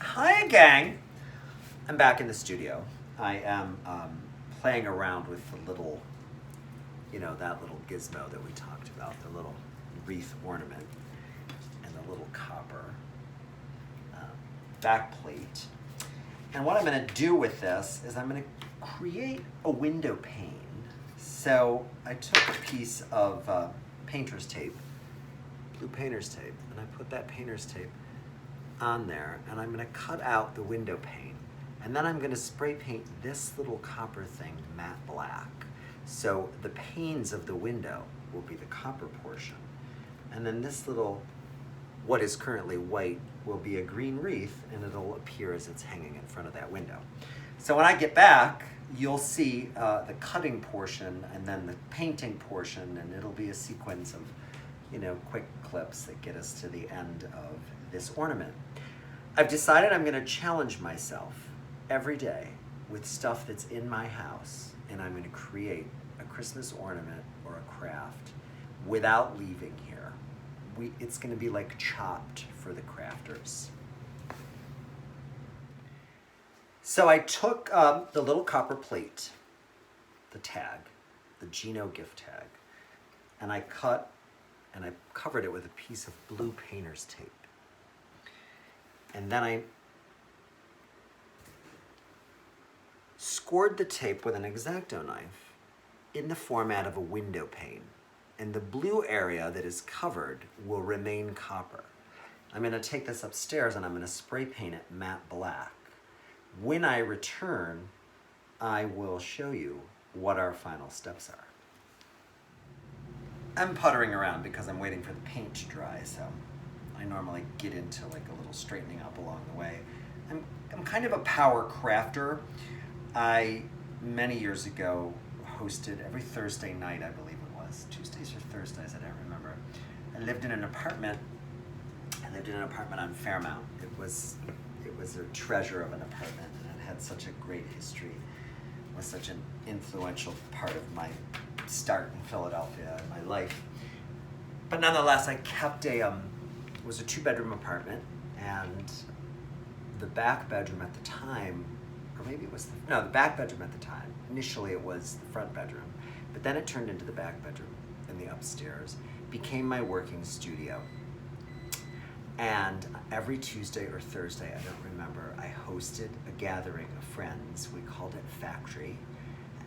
Hi, gang. I'm back in the studio. I am playing around with the little, that little gizmo that we talked about, the little wreath ornament and the little copper back plate. And what I'm going to do with this is I'm going to create a window pane. So I took a piece of painter's tape, blue painter's tape, and I put that painter's tape on there, and I'm going to cut out the window pane. And then I'm going to spray paint this little copper thing matte black. So the panes of the window will be the copper portion. And then this little, what is currently white, will be a green wreath, and it'll appear as it's hanging in front of that window. So when I get back, you'll see the cutting portion and then the painting portion, and it'll be a sequence of, quick clips that get us to the end of this ornament. I've decided I'm going to challenge myself every day with stuff that's in my house, and I'm going to create a Christmas ornament or a craft without leaving here. It's going to be like Chopped for the crafters. So I took the little copper plate, the tag, the Gino gift tag, and I cut and I covered it with a piece of blue painter's tape. And then I scored the tape with an X-Acto knife in the format of a window pane. And the blue area that is covered will remain copper. I'm going to take this upstairs and I'm going to spray paint it matte black. When I return, I will show you what our final steps are. I'm puttering around because I'm waiting for the paint to dry, so I normally get into like a little straightening up along the way. I'm kind of a power crafter. I, many years ago, hosted every Thursday night, I believe it was, Tuesdays or Thursdays, I don't remember. I lived in an apartment. I lived in an apartment on Fairmount. It was a treasure of an apartment, and it had such a great history. It was such an influential part of my start in Philadelphia and my life. But nonetheless, I kept it was a 2-bedroom apartment, and the back bedroom at the time, or maybe it was, the back bedroom at the time. Initially it was the front bedroom, but then it turned into the back bedroom in the upstairs, became my working studio. And every Tuesday or Thursday, I don't remember, I hosted a gathering of friends. We called it Factory.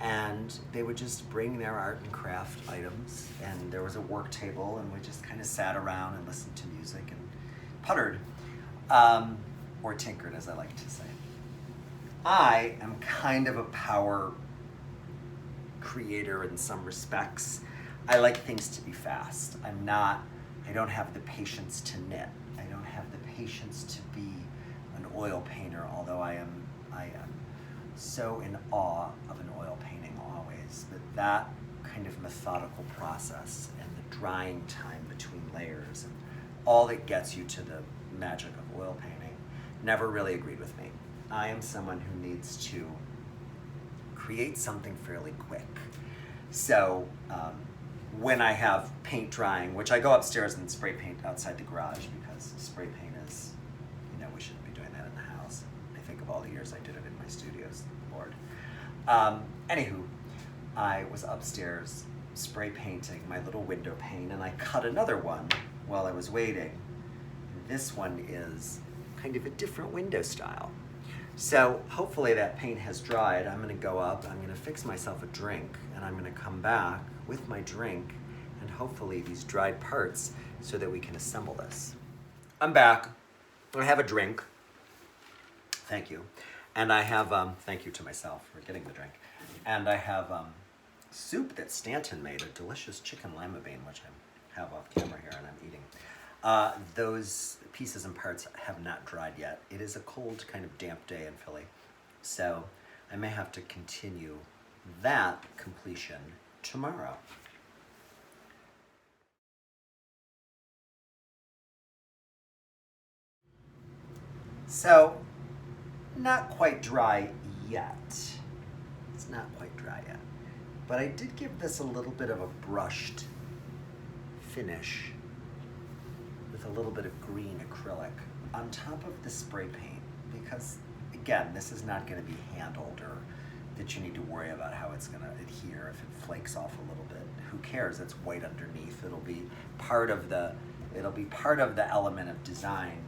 And they would just bring their art and craft items, and there was a work table, and we just kind of sat around and listened to music and puttered, or tinkered, as I like to say. I am kind of a power creator in some respects. I like things to be fast. I don't have the patience to knit. I don't have the patience to be an oil painter, although I am so in awe of an oil painting always. But that kind of methodical process and the drying time between layers and all that gets you to the magic of oil painting never really agreed with me. I am someone who needs to create something fairly quick. So when I have paint drying, which I go upstairs and spray paint outside the garage because spray paint is, we shouldn't be doing that in the house. I think of all the years I did it in my studios, Lord. Anywho, I was upstairs spray painting my little window pane, and I cut another one while I was waiting. This one is kind of a different window style. So hopefully that paint has dried. I'm going to go up, I'm going to fix myself a drink, and I'm going to come back with my drink and hopefully these dried parts so that we can assemble this. I'm back. I have a drink. Thank you. And I have, thank you to myself for getting the drink. And I have soup that Stanton made, a delicious chicken lima bean, which I have off camera here and I'm eating. Those pieces and parts have not dried yet. It is a cold, kind of damp day in Philly. So I may have to continue that completion tomorrow. So, not quite dry yet. It's not quite dry yet. But I did give this a little bit of a brushed finish with a little bit of green acrylic on top of the spray paint. because again, this is not going to be handled or that you need to worry about how it's going to adhere if it flakes off a little bit. Who cares? It's white underneath. It'll be part of the element of design,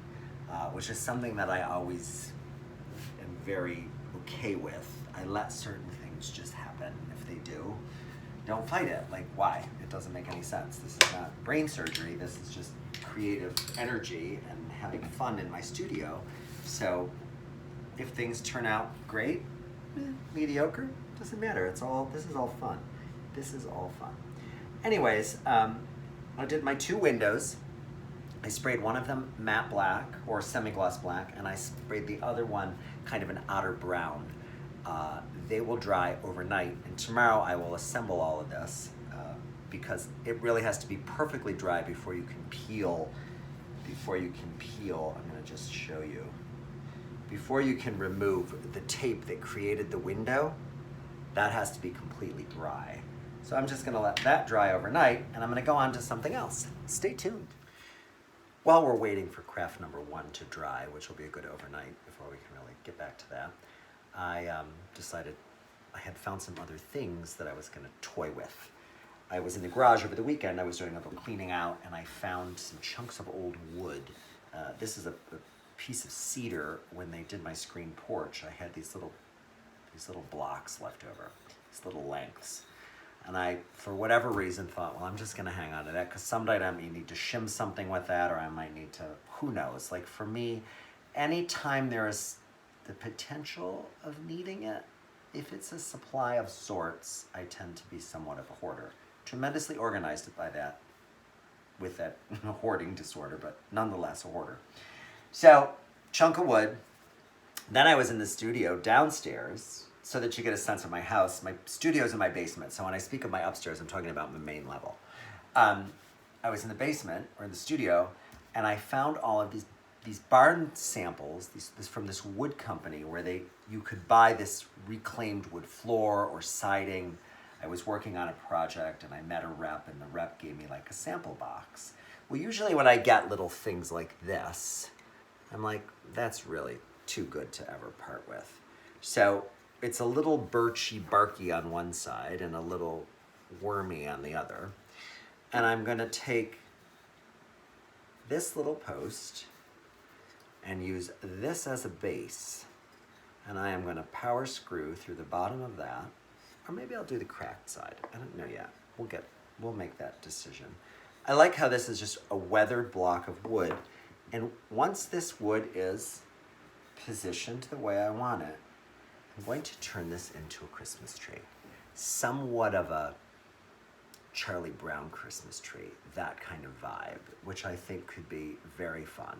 which is something that I always am very okay with. I let certain things just happen. If they do, don't fight it. Like, why? It doesn't make any sense. This is not brain surgery. This is just creative energy and having fun in my studio. So if things turn out great, mediocre, doesn't matter. This is all fun. This is all fun. Anyways, I did my 2 windows. I sprayed one of them matte black or semi-gloss black, and I sprayed the other one kind of an otter brown. They will dry overnight, and tomorrow I will assemble all of this because it really has to be perfectly dry before you can peel. I'm gonna just show you. Before you can remove the tape that created the window, that has to be completely dry. So I'm just gonna let that dry overnight, and I'm gonna go on to something else. Stay tuned. While we're waiting for craft number 1 to dry, which will be a good overnight before we can really get back to that, I decided I had found some other things that I was gonna toy with. I was in the garage over the weekend. I was doing a little cleaning out, and I found some chunks of old wood. This is a piece of cedar. When they did my screen porch, I had these little blocks left over, these little lengths. And I, for whatever reason, thought, well, I'm just gonna hang on to that because someday I may need to shim something with that, or I might need to, who knows? Like for me, anytime there is the potential of needing it, if it's a supply of sorts, I tend to be somewhat of a hoarder. Tremendously organized by that, with that hoarding disorder, but nonetheless a hoarder. So, chunk of wood. Then I was in the studio downstairs, so that you get a sense of my house. My studio's in my basement, so when I speak of my upstairs, I'm talking about the main level. I was in the basement, or in the studio, and I found all of these barn samples, this from this wood company where you could buy this reclaimed wood floor or siding. I was working on a project and I met a rep, and the rep gave me like a sample box. Well, usually when I get little things like this, I'm like, that's really too good to ever part with. So it's a little birchy barky on one side and a little wormy on the other. And I'm gonna take this little post and use this as a base. And I am gonna power screw through the bottom of that, or maybe I'll do the cracked side. I don't know yet. We'll make that decision. I like how this is just a weathered block of wood. And once this wood is positioned the way I want it, I'm going to turn this into a Christmas tree. Somewhat of a Charlie Brown Christmas tree, that kind of vibe, which I think could be very fun.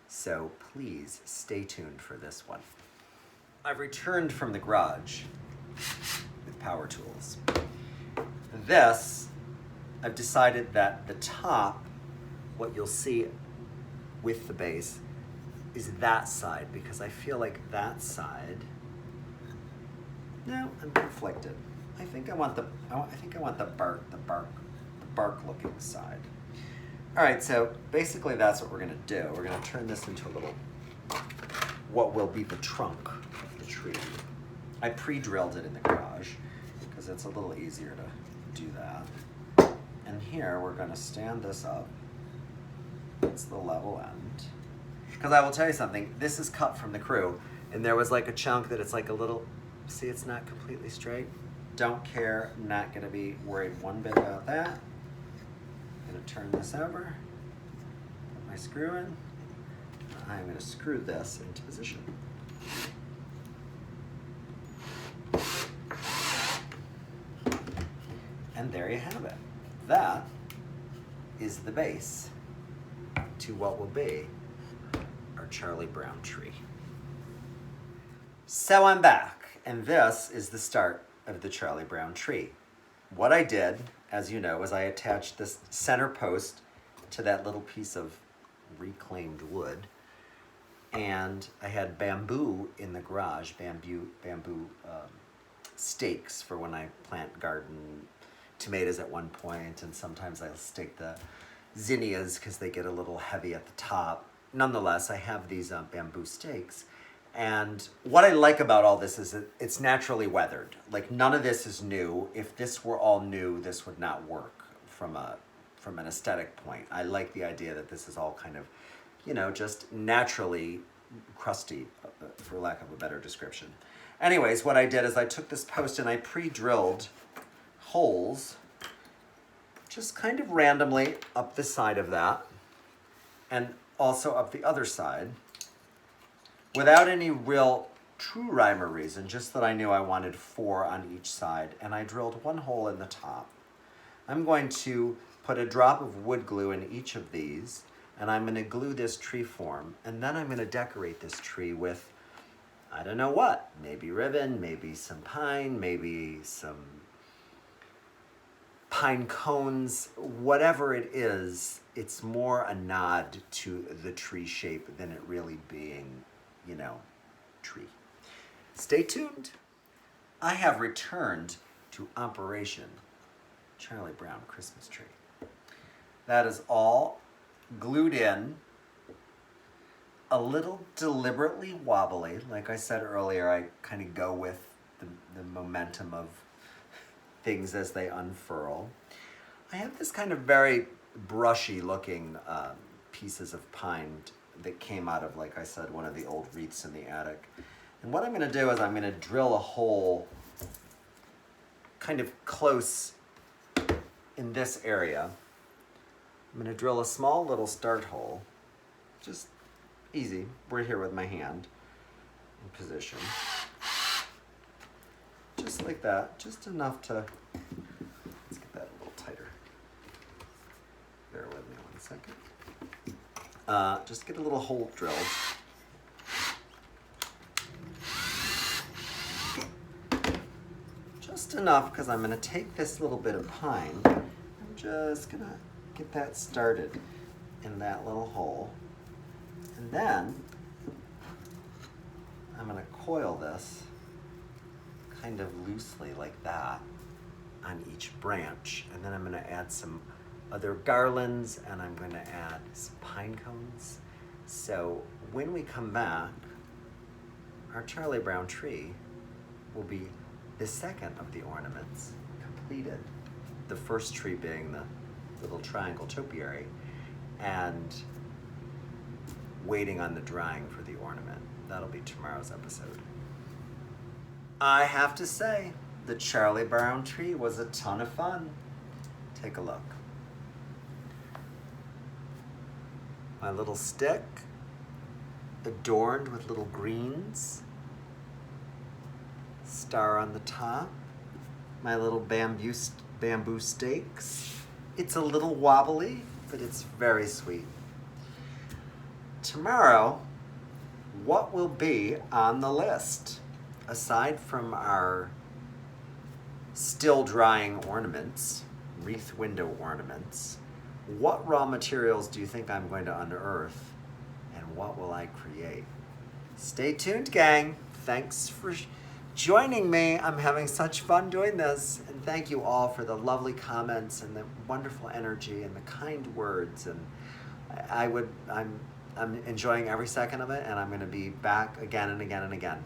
So please stay tuned for this one. I've returned from the garage with power tools. This, I've decided that the top, what you'll see with the base, is that side, because I feel like that side, no, I'm conflicted. I think I want the bark looking side. All right, so basically that's what we're gonna do. We're gonna turn this into a little, what will be the trunk of the tree. I pre-drilled it in the garage because it's a little easier to do that. And here we're gonna stand this up. It's the level end. Because I will tell you something, this is cut from the crew, and there was like a chunk that it's like a little, see, it's not completely straight. Don't care, not gonna be worried one bit about that. I'm gonna turn this over, put my screw in. I'm gonna screw this into position. And there you have it. That is the base to what will be our Charlie Brown tree. So I'm back, and this is the start of the Charlie Brown tree. What I did, as you know, was I attached this center post to that little piece of reclaimed wood, and I had bamboo in the garage, bamboo stakes for when I plant garden tomatoes at one point, and sometimes I'll stake the zinnias because they get a little heavy at the top. Nonetheless, I have these bamboo stakes, And what I like about all this is that it's naturally weathered. Like, none of this is new. If this were all new, this would not work from an aesthetic point. I like the idea that this is all kind of, just naturally crusty, for lack of a better description. Anyways, what I did is I took this post and I pre-drilled holes just kind of randomly up the side of that and also up the other side, without any real true rhyme or reason, just that I knew I wanted 4 on each side, and I drilled 1 hole in the top. I'm going to put a drop of wood glue in each of these, and I'm going to glue this tree form, and then I'm going to decorate this tree with, I don't know what, maybe ribbon, maybe some pine, maybe some pine cones, whatever it is. It's more a nod to the tree shape than it really being, tree. Stay tuned. I have returned to Operation Charlie Brown Christmas Tree. That is all glued in, a little deliberately wobbly. Like I said earlier, I kind of go with the momentum of things as they unfurl. I have this kind of very brushy looking pieces of pine that came out of, like I said, one of the old wreaths in the attic. And what I'm going to do is I'm going to drill a hole kind of close in this area. I'm going to drill a small little start hole, just easy, right here with my hand in position. Just like that, just enough to, let's get that a little tighter. Bear with me 1 second. Just get a little hole drilled. Just enough, because I'm going to take this little bit of pine. I'm just going to get that started in that little hole. And then I'm going to coil this kind of loosely like that on each branch. And then I'm going to add some other garlands, and I'm going to add some pine cones. So when we come back, our Charlie Brown tree will be the second of the ornaments completed. The first tree being the little triangle topiary, and waiting on the drying for the ornament. That'll be tomorrow's episode. I have to say, the Charlie Brown tree was a ton of fun. Take a look. My little stick, adorned with little greens, star on the top, my little bamboo stakes. It's a little wobbly, but it's very sweet. Tomorrow, what will be on the list? Aside from our still drying ornaments, wreath window ornaments, what raw materials do you think I'm going to unearth, and what will I create? Stay tuned, gang. Thanks for joining me. I'm having such fun doing this, and thank you all for the lovely comments and the wonderful energy and the kind words. And I'm enjoying every second of it, and I'm going to be back again and again and again.